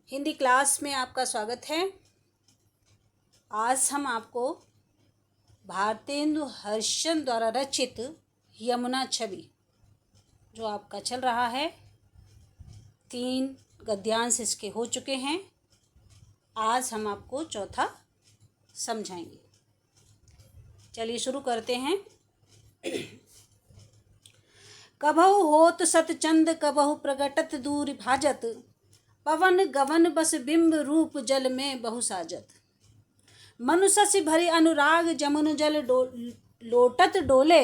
Hindi class में आपका स्वागत है। आज हम आपको भारतेंदु हरिश्चंद्र द्वारा रचित यमुना छवि जो आपका चल रहा है, 3 गद्यांश इसके हो चुके हैं। आज हम आपको चौथा समझाएंगे। चलिए शुरू करते हैं। कबहु होत सतचंद कबहु प्रगटत दूर भाजत, पवन गवन बस बिंब रूप जल में बहु साजत। मनुषसि भरि अनुराग जमुन जल लोटत डोले,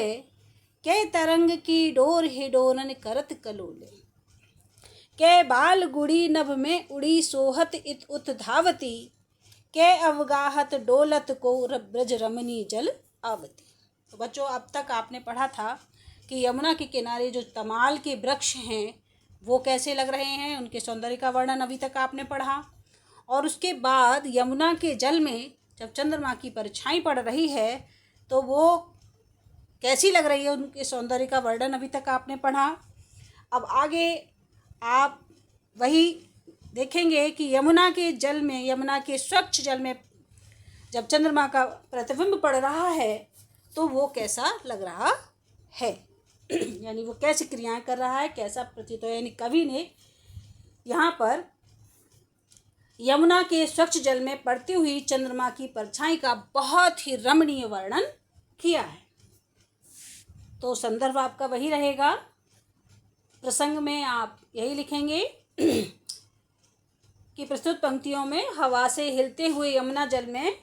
के तरंग की डोर हिडोरन करत कलोले। के बाल गुड़ी नभ में उड़ी सोहत इत उत धावती, के अवगाहत डोलत को ब्रज रमनी जल आवती। तो बच्चों, अब तक आपने पढ़ा था कि यमुना के किनारे जो तमाल के वृक्ष हैं वो कैसे लग रहे हैं, उनके सौंदर्य का वर्णन अभी तक आपने पढ़ा। और उसके बाद यमुना के जल में जब चंद्रमा की परछाई पड़ रही है तो वो कैसी लग रही है, उनके सौंदर्य का वर्णन अभी तक आपने पढ़ा। अब आगे आप वही देखेंगे कि यमुना के जल में, यमुना के स्वच्छ जल में जब चंद्रमा का प्रतिबिंब पड़ रहा है तो वो कैसा लग रहा है यानी वो कैसी क्रियाएं कर रहा है, कैसा प्रतीत हो। यानी कवि ने यहाँ पर यमुना के स्वच्छ जल में पड़ती हुई चंद्रमा की परछाई का बहुत ही रमणीय वर्णन किया है। तो संदर्भ आपका वही रहेगा। प्रसंग में आप यही लिखेंगे कि प्रस्तुत पंक्तियों में हवा से हिलते हुए यमुना जल में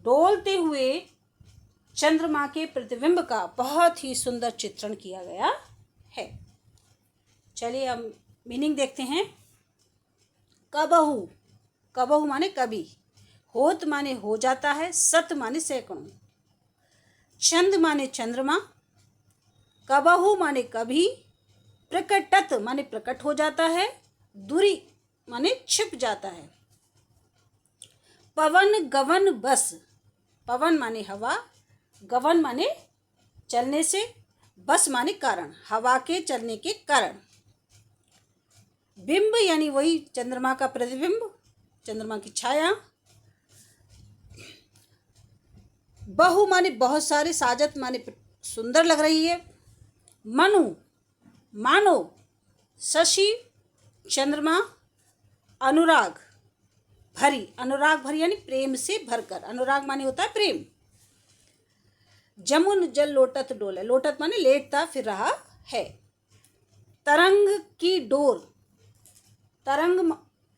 डोलते हुए चंद्रमा के प्रतिबिंब का बहुत ही सुंदर चित्रण किया गया है। चलिए हम मीनिंग देखते हैं। कबहु, कबहु माने कभी, होत माने हो जाता है, सत माने सैकड़ों, चंद माने चंद्रमा, कबहु माने कभी, प्रकटत माने प्रकट हो जाता है, दूरी माने छिप जाता है, पवन गवन बस, पवन माने हवा, गवन माने चलने से, बस माने कारण, हवा के चलने के कारण, बिंब यानी वही चंद्रमा का प्रतिबिंब, चंद्रमा की छाया, बहु माने बहुत सारे, साजत माने सुंदर लग रही है, मनु मानो, शशि चंद्रमा, अनुराग भरी, अनुराग भरी यानी प्रेम से भरकर, अनुराग माने होता है प्रेम, जमुन जल लोटत डोले, लोटत माने लेटता फिर रहा है, तरंग की डोर, तरंग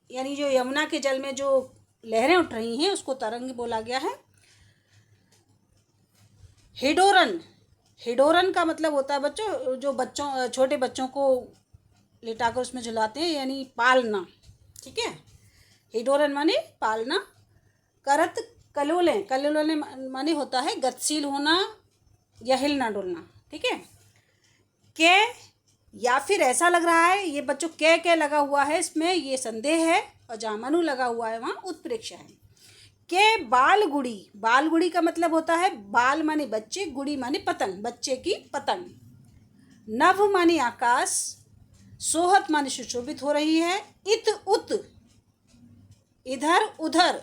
यानी जो यमुना के जल में जो लहरें उठ रही हैं उसको तरंग बोला गया है। हिडोरन, हिडोरन का मतलब होता है बच्चों, जो बच्चों छोटे बच्चों को लिटाकर उसमें झुलाते हैं यानी पालना, ठीक है। हिडोरन माने पालना। करत कलोले, कलोले माने होता है गतिशील होना या हिलना डुलना, ठीक है। के या फिर ऐसा लग रहा है, ये बच्चों के लगा हुआ है इसमें, ये संदेह है, और जहाँ मनु लगा हुआ है वहाँ उत्प्रेक्षा है। के बाल गुड़ी, बाल गुड़ी का मतलब होता है बाल माने बच्चे, गुड़ी माने पतंग, बच्चे की पतंग, नभ माने आकाश, सोहत माने सुशोभित हो रही है, इत उत इधर उधर,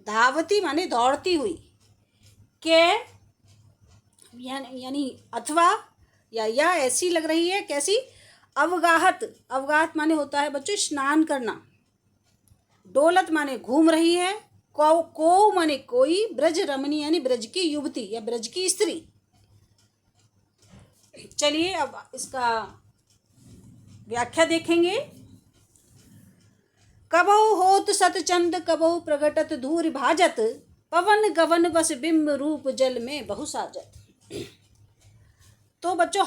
धावती माने दौड़ती हुई, के यानी अथवा या ऐसी लग रही है, कैसी, अवगाहत, अवगाहत माने होता है बच्चों स्नान करना, डोलत माने घूम रही है, को माने कोई, ब्रज रमणी यानी ब्रज की युवती या ब्रज की स्त्री। चलिए अब इसका व्याख्या देखेंगे। कबहु होत सतचंद कबहु प्रगटत धूरि भाजत, पवन गवन बस बिंब रूप जल में बहु साजत। तो बच्चों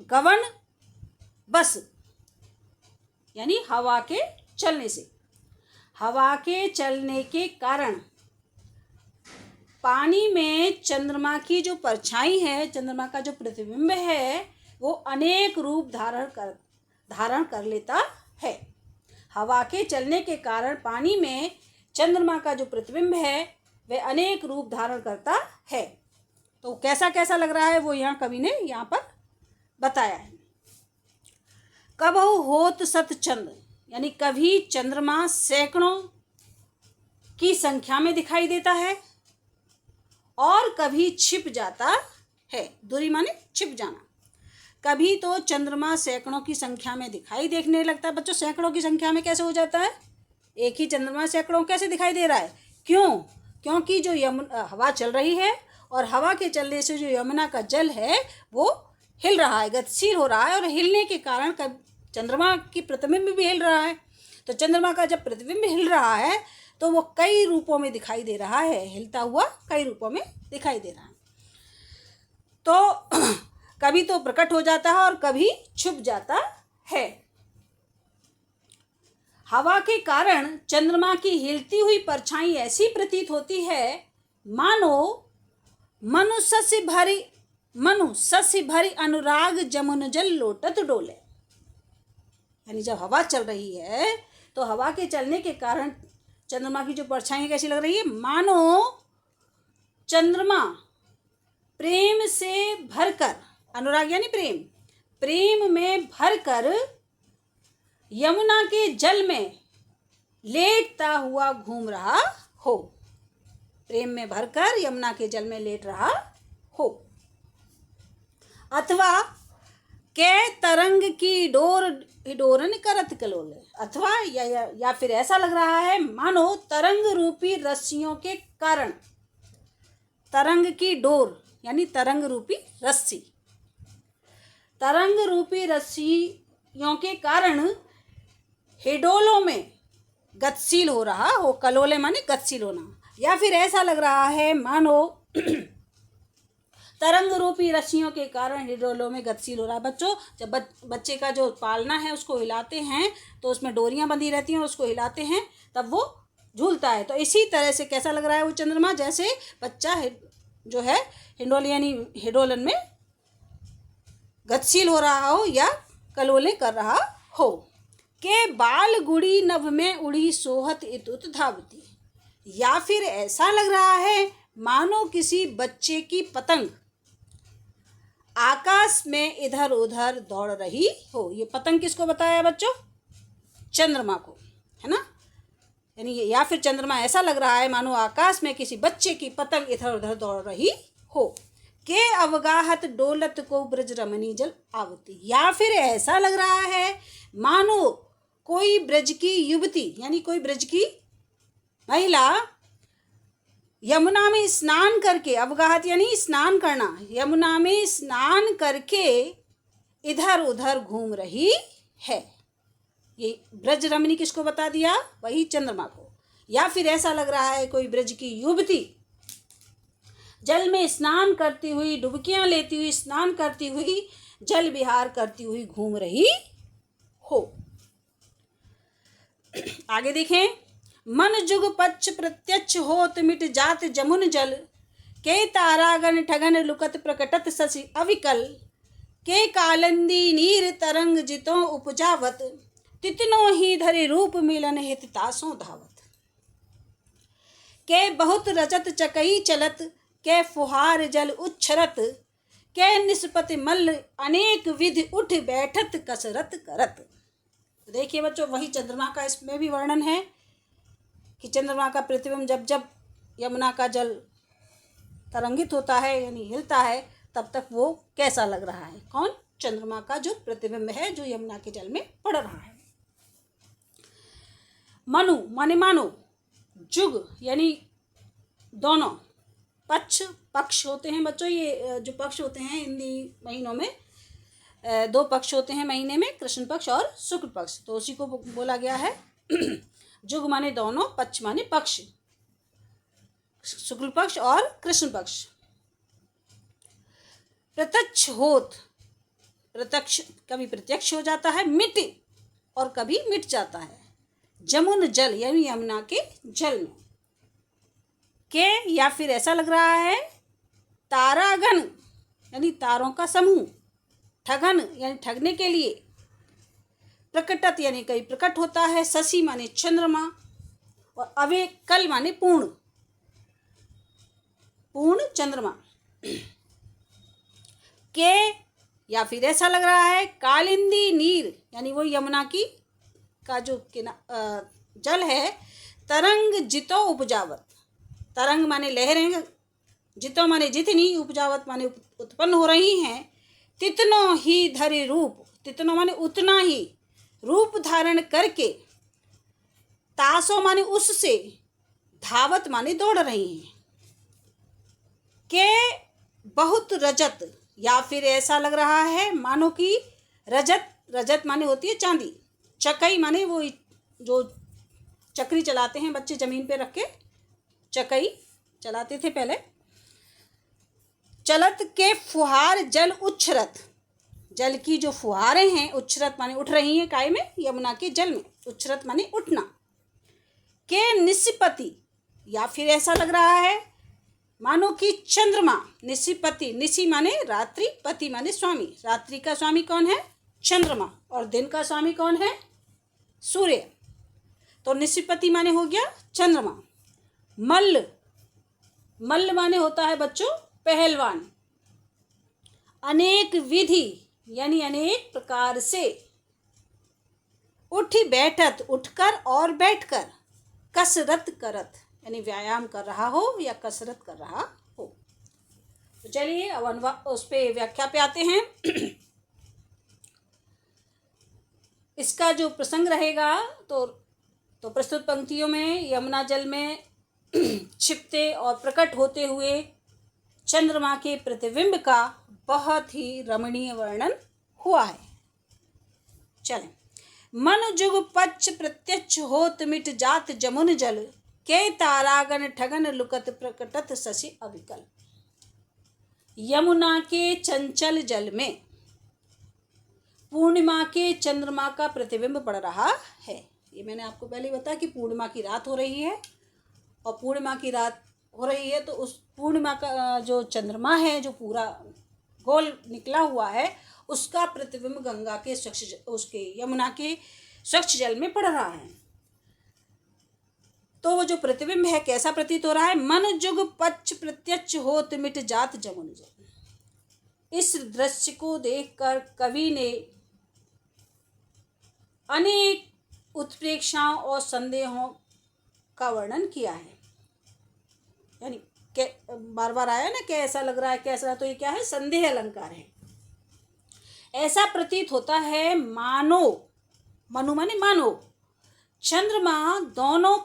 गवन बस यानी हवा के चलने से, हवा के चलने के कारण पानी में चंद्रमा की जो परछाई है, चंद्रमा का जो प्रतिबिंब है वो अनेक रूप धारण कर लेता है। हवा के चलने के कारण पानी में चंद्रमा का जो प्रतिबिंब है वह अनेक रूप धारण करता है। तो कैसा कैसा लग रहा है वो यहाँ कवि ने यहाँ पर बताया है। कबहु होत सतचंद यानी कभी चंद्रमा सैकड़ों की संख्या में दिखाई देता है और कभी छिप जाता है। दूरी माने छिप जाना। कभी तो चंद्रमा सैकड़ों की संख्या में दिखाई देखने लगता है। बच्चों, सैकड़ों की संख्या में कैसे हो जाता है? एक ही चंद्रमा सैकड़ों कैसे दिखाई दे रहा है? क्यों? क्योंकि जो हवा चल रही है और हवा के चलने से जो यमुना का जल है वो हिल रहा है, गतिशील हो रहा है, और हिलने के कारण चंद्रमा की प्रतिबिंब भी हिल रहा है। तो चंद्रमा का जब प्रतिबिंब हिल रहा है तो वो कई रूपों में दिखाई दे रहा है, हिलता हुआ कई रूपों में दिखाई दे रहा है। तो कभी तो प्रकट हो जाता है और कभी छुप जाता है। हवा के कारण चंद्रमा की हिलती हुई परछाई ऐसी प्रतीत होती है मानो मनु ससी भरी अनुराग जमुन जल लोटत डोले। यानी जब हवा चल रही है तो हवा के चलने के कारण चंद्रमा की जो परछाई कैसी लग रही है? मानो चंद्रमा प्रेम से भरकर, अनुराग यानी प्रेम, प्रेम में भरकर यमुना के जल में लेटता हुआ घूम रहा हो। प्रेम में भरकर यमुना के जल में लेट रहा हो। अथवा के तरंग की डोरन करत कलोले। अथवा या फिर ऐसा लग रहा है मानो तरंग रूपी रस्सियों के कारण, तरंग की डोर यानी तरंग रूपी रस्सी, तरंग रूपी रस्सियों के कारण हिडोलों में गतिशील हो रहा हो। कलोले माने गतिशील होना। या फिर ऐसा लग रहा है मानो तरंग रूपी रस्सियों के कारण हिडोलों में गतिशील हो रहा है। बच्चों, जब बच्चे का जो पालना है उसको हिलाते हैं तो उसमें डोरियां बंधी रहती हैं, उसको हिलाते हैं तब वो झूलता है। तो इसी तरह से कैसा लग रहा है वो चंद्रमा? जैसे बच्चा जो है हिंडोल यानी हिडोलन में गतिशील हो रहा हो या कलोले कर रहा हो। के बाल गुड़ी नभ में उड़ी सोहत इतुत धावती। या फिर ऐसा लग रहा है मानो किसी बच्चे की पतंग आकाश में इधर उधर दौड़ रही हो। ये पतंग किसको बताया बच्चों? चंद्रमा को, है ना। यानी या फिर चंद्रमा ऐसा लग रहा है मानो आकाश में किसी बच्चे की पतंग इधर उधर दौड़ रही हो। के अवगाहत डोलत को ब्रज रमणी जल आवती। या फिर ऐसा लग रहा है मानो कोई ब्रज की युवती यानी कोई ब्रज की महिला यमुना में स्नान करके, अवगाहत यानी स्नान करना, यमुना में स्नान करके इधर उधर घूम रही है। ये ब्रज रमणी किसको बता दिया? वही चंद्रमा को। या फिर ऐसा लग रहा है कोई ब्रज की युवती जल में स्नान करती हुई, डुबकियां लेती हुई, स्नान करती हुई, जल विहार करती हुई घूम रही हो। आगे देखें। मन जुग पक्ष प्रत्यक्ष होत मिट जात जमुन जल, के तारागण ठगन लुकत प्रकटत शशि अविकल, के कालंदी नीर तरंग जितों उपजावत, तितनो ही धरे रूप मिलन हित तासों धावत। के बहुत रजत चकई चलत, के फुहार जल उच्छरत, के निष्पति मल्ल अनेक विधि उठ बैठत कसरत करत। देखिए बच्चों, वही चंद्रमा का इसमें भी वर्णन है कि चंद्रमा का प्रतिबिंब जब जब यमुना का जल तरंगित होता है यानी हिलता है तब तक वो कैसा लग रहा है। कौन? चंद्रमा का जो प्रतिबिंब है जो यमुना के जल में पड़ रहा है। मनु माने मानो, जुग यानी दोनों, पक्ष होते हैं बच्चों। ये जो पक्ष होते हैं हिंदी महीनों में दो पक्ष होते हैं महीने में, कृष्ण पक्ष और शुक्ल पक्ष, तो उसी को बोला गया है। जुग माने दोनों, पक्ष माने पक्ष, शुक्ल पक्ष और कृष्ण पक्ष। प्रत्यक्ष होत, प्रत्यक्ष कभी प्रत्यक्ष हो जाता है, मिट और कभी मिट जाता है। जमुन जल यानी यमुना के जल में। के या फिर ऐसा लग रहा है तारागण यानी तारों का समूह, ठगन यानी ठगने के लिए, प्रकटत यानी कहीं प्रकट होता है, शशि माने चंद्रमा, और अविकल माने पूर्ण, पूर्ण चंद्रमा। के या फिर ऐसा लग रहा है कालिंदी नीर यानी वो यमुना की का जो जल है, तरंग जितो उपजावत, तरंग माने लहरें, जितो माने जितनी, उपजावत माने उत्पन्न हो रही हैं, तितनो ही धरि रूप, तितनो माने उतना ही, रूप धारण करके, तासो माने उससे, धावत माने दौड़ रही हैं, के बहुत रजत, या फिर ऐसा लग रहा है मानो कि रजत, रजत माने होती है चांदी, चकई माने वो जो चक्री चलाते हैं बच्चे जमीन पे रख के, चकई चलाते थे पहले, चलत के फुहार जल उच्छ्रत, जल की जो फुहारें हैं, उच्छ्रत माने उठ रही हैं, काय में, यमुना के जल में, उच्छ्रत माने उठना, के निशिपति, या फिर ऐसा लग रहा है मानो कि चंद्रमा, निशिपति, निशि माने रात्रि, पति माने स्वामी, रात्रि का स्वामी कौन है, चंद्रमा, और दिन का स्वामी कौन है, सूर्य, तो निशिपति माने हो गया चंद्रमा। मल्ल, मल्ल माने होता है बच्चों पहलवान, अनेक विधि यानी अनेक प्रकार से, उठी बैठत, उठकर और बैठकर, कसरत करत यानी व्यायाम कर रहा हो या कसरत कर रहा हो। तो चलिए अब उस पे व्याख्या पे आते हैं। इसका जो प्रसंग रहेगा तो प्रस्तुत पंक्तियों में यमुना जल में छिपते और प्रकट होते हुए चंद्रमा के प्रतिबिंब का बहुत ही रमणीय वर्णन हुआ है। चलें। मन जुग पच्छ प्रत्यक्ष होत मिट जात जमुन जल, के तारागण ठगन लुकत प्रकटत शशि अविकल। यमुना के चंचल जल में पूर्णिमा के चंद्रमा का प्रतिबिंब पड़ रहा है। ये मैंने आपको पहले ही बताया कि पूर्णिमा की रात हो रही है, और पूर्णिमा की रात हो रही है तो उस पूर्णिमा का जो चंद्रमा है, जो पूरा गोल निकला हुआ है, उसका प्रतिबिंब गंगा के स्वच्छ, उसके यमुना के स्वच्छ जल में पड़ रहा है। तो वो जो प्रतिबिंब है कैसा प्रतीत हो रहा है, मन जुग पच्छ प्रत्यक्ष होत मिट जात जमुन जल। इस दृश्य को देखकर कवि ने अनेक उत्प्रेक्षाओं और संदेहों का वर्णन किया है। यानी बार बार आया ना, कैसा लग रहा है, कैसा, तो ये क्या है, संदेह अलंकार है। ऐसा प्रतीत होता है मानो, मनु माने मानो, चंद्रमा दोनों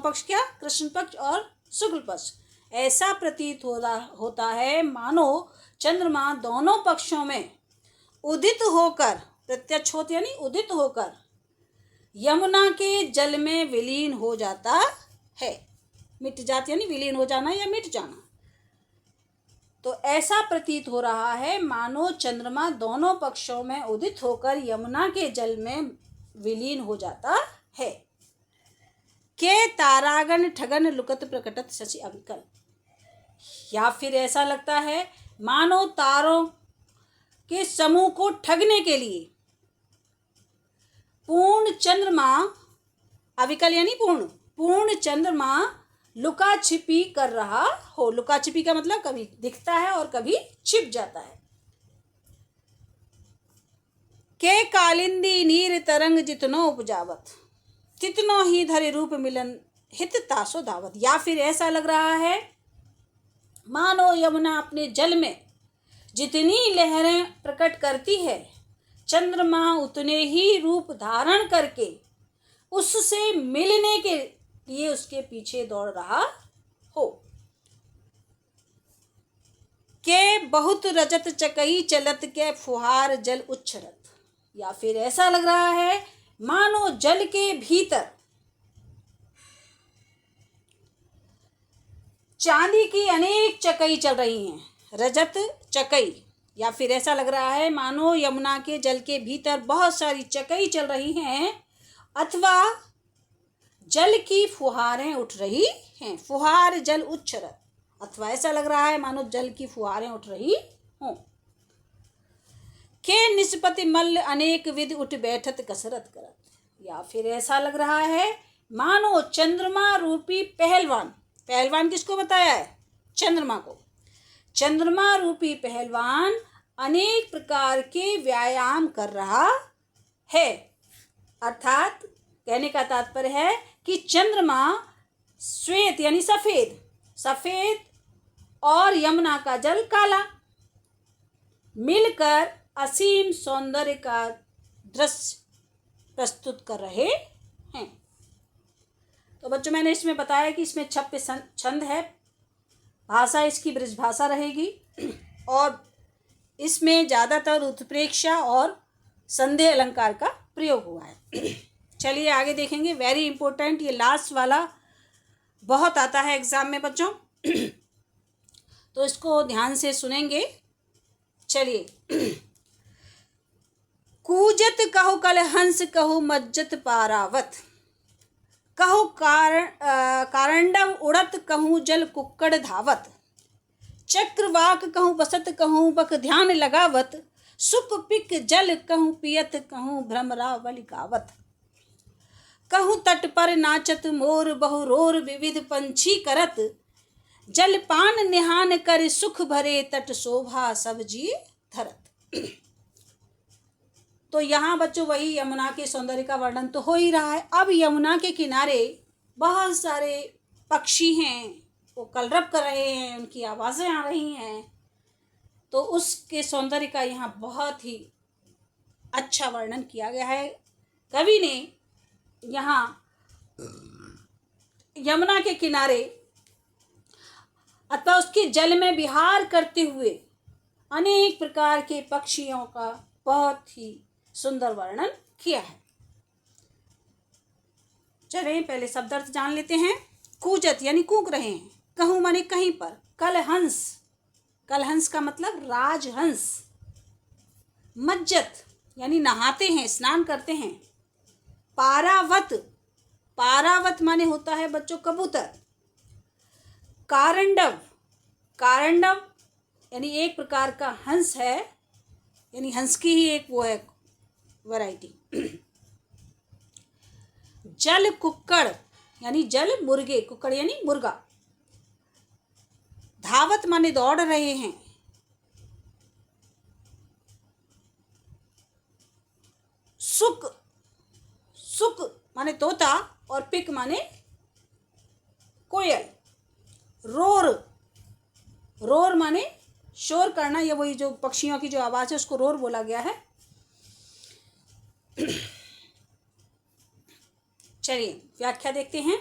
पक्ष क्या, कृष्ण पक्ष और शुक्ल पक्ष, ऐसा प्रतीत होता है मानो चंद्रमा दोनों पक्षों में उदित होकर, प्रत्यक्ष होते यानी उदित होकर यमुना के जल में विलीन हो जाता है। मिट जाती यानी विलीन हो जाना या मिट जाना। तो ऐसा प्रतीत हो रहा है मानो चंद्रमा दोनों पक्षों में उदित होकर यमुना के जल में विलीन हो जाता है। के तारागण ठगन लुकत प्रकटत शशि अविकल, या फिर ऐसा लगता है मानो तारों के समूह को ठगने के लिए पूर्ण चंद्रमा, अविकल यानी पूर्ण चंद्रमा लुका छिपी कर रहा हो। लुका छिपी का मतलब कभी दिखता है और कभी छिप जाता है। के कालिंदी नीर तरंग जितनो उपजावत, तितनो ही धरि रूप मिलन हित तासो दावत, या फिर ऐसा लग रहा है मानो यमुना अपने जल में जितनी लहरें प्रकट करती है, चंद्रमा उतने ही रूप धारण करके उससे मिलने के लिए उसके पीछे दौड़ रहा हो। के बहुत रजत चकई चलत के फुहार जल उच्छरत, या फिर ऐसा लग रहा है मानो जल के भीतर चांदी की अनेक चकई चल रही हैं, रजत चकई, या फिर ऐसा लग रहा है मानो यमुना के जल के भीतर बहुत सारी चकई चल रही हैं, अथवा जल की फुहारें उठ रही हैं, फुहार जल उच्छरत, अथवा ऐसा लग रहा है मानो जल की फुहारें उठ रही हों। के निष्पति मल्ल अनेक विधि उठ बैठत कसरत करत, या फिर ऐसा लग रहा है मानो चंद्रमा रूपी पहलवान, पहलवान किसको बताया है, चंद्रमा को, चंद्रमा रूपी पहलवान अनेक प्रकार के व्यायाम कर रहा है, अर्थात कहने का तात्पर्य है कि चंद्रमा श्वेत यानी सफेद, सफेद और यमुना का जल काला मिलकर असीम सौंदर्य का दृश्य प्रस्तुत कर रहे हैं। तो बच्चों मैंने इसमें बताया कि इसमें 26 छंद है, भाषा इसकी ब्रज भाषा रहेगी और इसमें ज़्यादातर उत्प्रेक्षा और संदेह अलंकार का प्रयोग हुआ है। चलिए आगे देखेंगे। वेरी इंपॉर्टेंट, ये लास्ट वाला बहुत आता है एग्जाम में बच्चों, तो इसको ध्यान से सुनेंगे। चलिए। कूजत कहो कल हंस कहो मज्जत पारावत, कहो कारंडव उड़त कहूँ जल कुक्कड़ धावत, चक्रवाक कहूँ बसत कहूँ बक ध्यान लगावत, सुप पिक जल कहूँ पियत कहूँ भ्रमरावल गावत, कहूँ तट पर नाचत मोर बहु रोर विविध पंछी करत, जल पान निहान कर सुख भरे तट शोभा सब जी धरत। तो यहाँ बच्चों वही यमुना के सौंदर्य का वर्णन तो हो ही रहा है। अब यमुना के किनारे बहुत सारे पक्षी हैं, वो कलरव कर रहे हैं, उनकी आवाज़ें आ रही हैं, तो उसके सौंदर्य का यहाँ बहुत ही अच्छा वर्णन किया गया है। कवि ने यहाँ यमुना के किनारे अथवा उसके जल में विहार करते हुए अनेक प्रकार के पक्षियों का बहुत ही सुंदर वर्णन किया है। चलिए पहले शब्द अर्थ जान लेते हैं। कूजत यानी कूक रहे हैं, कहूँ माने कहीं पर, कल हंस, कल हंस का मतलब राजहंस, मज्जत यानी नहाते हैं, स्नान करते हैं, पारावत, पारावत माने होता है बच्चों कबूतर, कारंडव, कारंडव यानी एक प्रकार का हंस है, यानी हंस की ही एक वो है वैरायटी, जल कुक्कड़ यानी जल मुर्गे, कुक्कड़ यानी मुर्गा, धावत माने दौड़ रहे हैं, सुक, सुक माने तोता और पिक माने कोयल, रोर, रोर माने शोर करना, ये वही जो पक्षियों की जो आवाज़ है उसको रोर बोला गया है। चलिए व्याख्या देखते हैं।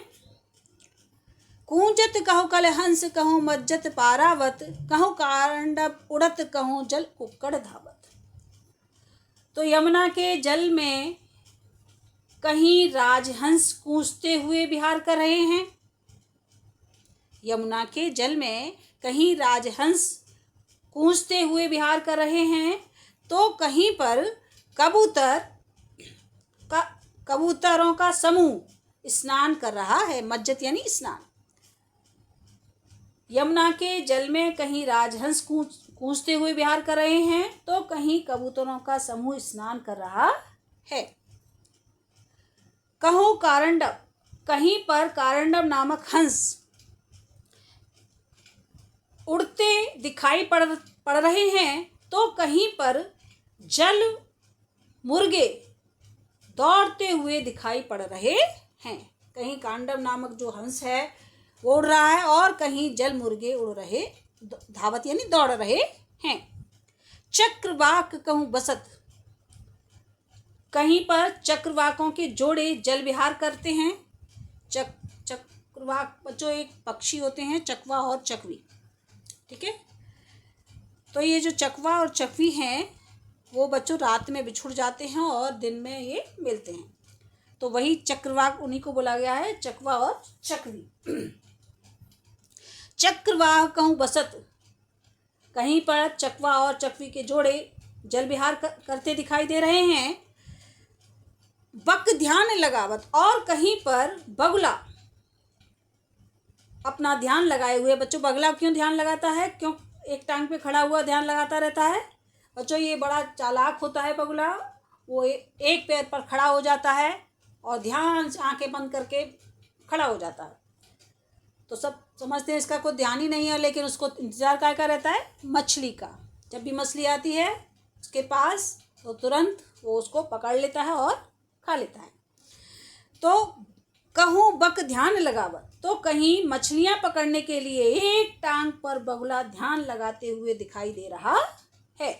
कूंजत कहो कल हंस कहूँ मज्जत पारावत, कहूँ कारंडव उड़त कहूँ जल कुक्कड़ धावत। तो यमुना के जल में कहीं राजहंस कूंजते हुए विहार कर रहे हैं, यमुना के जल में कहीं राजहंस कूंजते हुए विहार कर रहे हैं, तो कहीं पर कबूतरों का समूह स्नान कर रहा है, मज्जत यानी स्नान। यमुना के जल में कहीं राजहंस कूंजते हुए विहार कर रहे हैं, तो कहीं कबूतरों का समूह स्नान कर रहा है। कहो कारंडव, कहीं पर कारंडव नामक हंस उड़ते दिखाई पड़ रहे हैं, तो कहीं पर जल मुर्गे दौड़ते हुए दिखाई पड़ रहे हैं। कहीं कांडव नामक जो हंस है वो उड़ रहा है और कहीं जल मुर्गे उड़ रहे, धावत यानी दौड़ रहे हैं। चक्रवाक कहूँ बसत, कहीं पर चक्रवाकों के जोड़े जल विहार करते हैं। चक्रवाक बच्चों एक पक्षी होते हैं, चकवा और चकवी, ठीक है। तो ये जो चकवा और चकवी हैं वो बच्चों रात में बिछुड़ जाते हैं और दिन में ये मिलते हैं, तो वही चक्रवाक, उन्हीं को बोला गया है चकवा और चकवी। चक्रवाह कहूँ बसत, कहीं पर चकवा और चकवी के जोड़े जल विहार करते दिखाई दे रहे हैं। बक ध्यान लगावत, और कहीं पर बगुला अपना ध्यान लगाए हुए, बच्चों बगुला क्यों ध्यान लगाता है, क्यों एक टांग पे खड़ा हुआ ध्यान लगाता रहता है बच्चों, ये बड़ा चालाक होता है बगुला, वो एक पैर पर खड़ा हो जाता है और ध्यान से आंखें बंद करके खड़ा हो जाता है। तो सब समझते हैं इसका कोई ध्यान ही नहीं है, लेकिन उसको इंतजार क्या रहता है, मछली का। जब भी मछली आती है उसके पास तो तुरंत वो उसको पकड़ लेता है और खा लेता है। तो कहूँ बक ध्यान लगावत, तो कहीं मछलियां पकड़ने के लिए एक टांग पर बगुला ध्यान लगाते हुए दिखाई दे रहा है।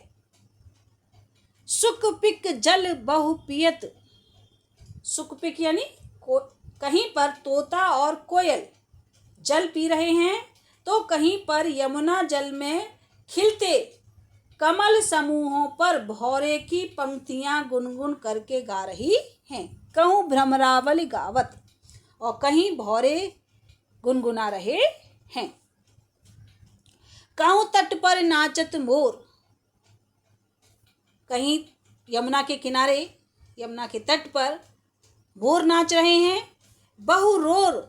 सुख पिक जल बहु पियत, सुख पिक यानी कहीं पर तोता और कोयल जल पी रहे हैं, तो कहीं पर यमुना जल में खिलते कमल समूहों पर भौरे की पंक्तियां गुनगुन करके गा रही हैं। कहूँ भ्रमरावली गावत, और कहीं भौरे गुनगुना रहे हैं। कहूँ तट पर नाचत मोर, कहीं यमुना के किनारे, यमुना के तट पर मोर नाच रहे हैं। बहु रोर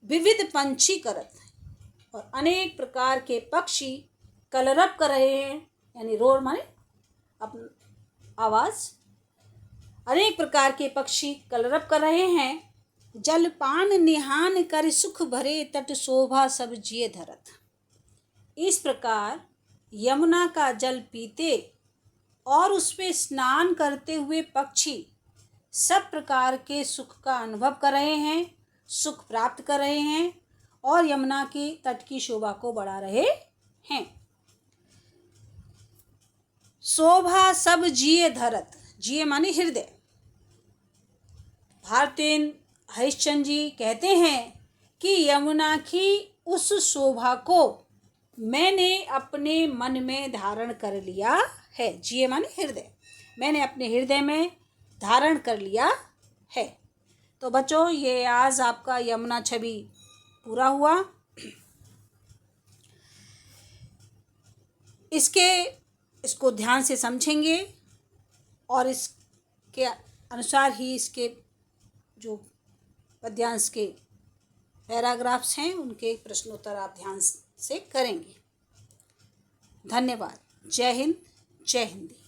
विविध पंछी करत, और अनेक प्रकार के पक्षी कलरव कर रहे हैं, यानी रोर माने अपनी आवाज। अनेक प्रकार के पक्षी कलरव कर रहे हैं। जलपान निहान कर सुख भरे तट शोभा सब जिए धरत। इस प्रकार यमुना का जल पीते और उस पे स्नान करते हुए पक्षी सब प्रकार के सुख का अनुभव कर रहे हैं, सुख प्राप्त कर रहे हैं और यमुना के तट की शोभा को बढ़ा रहे हैं। शोभा सब जिए धरत, जिए माने हृदय। भारतेंद्र हरिश्चंद्र जी कहते हैं कि यमुना की उस शोभा को मैंने अपने मन में धारण कर लिया है। जिए माने हृदय, मैंने अपने हृदय में धारण कर लिया है। तो बच्चों, ये आज आपका यमुना छवि पूरा हुआ। इसको ध्यान से समझेंगे और इसके अनुसार ही इसके जो पद्यांश के पैराग्राफ्स हैं उनके प्रश्नोत्तर आप ध्यान से करेंगे। धन्यवाद। जय हिंद, जय हिंदी।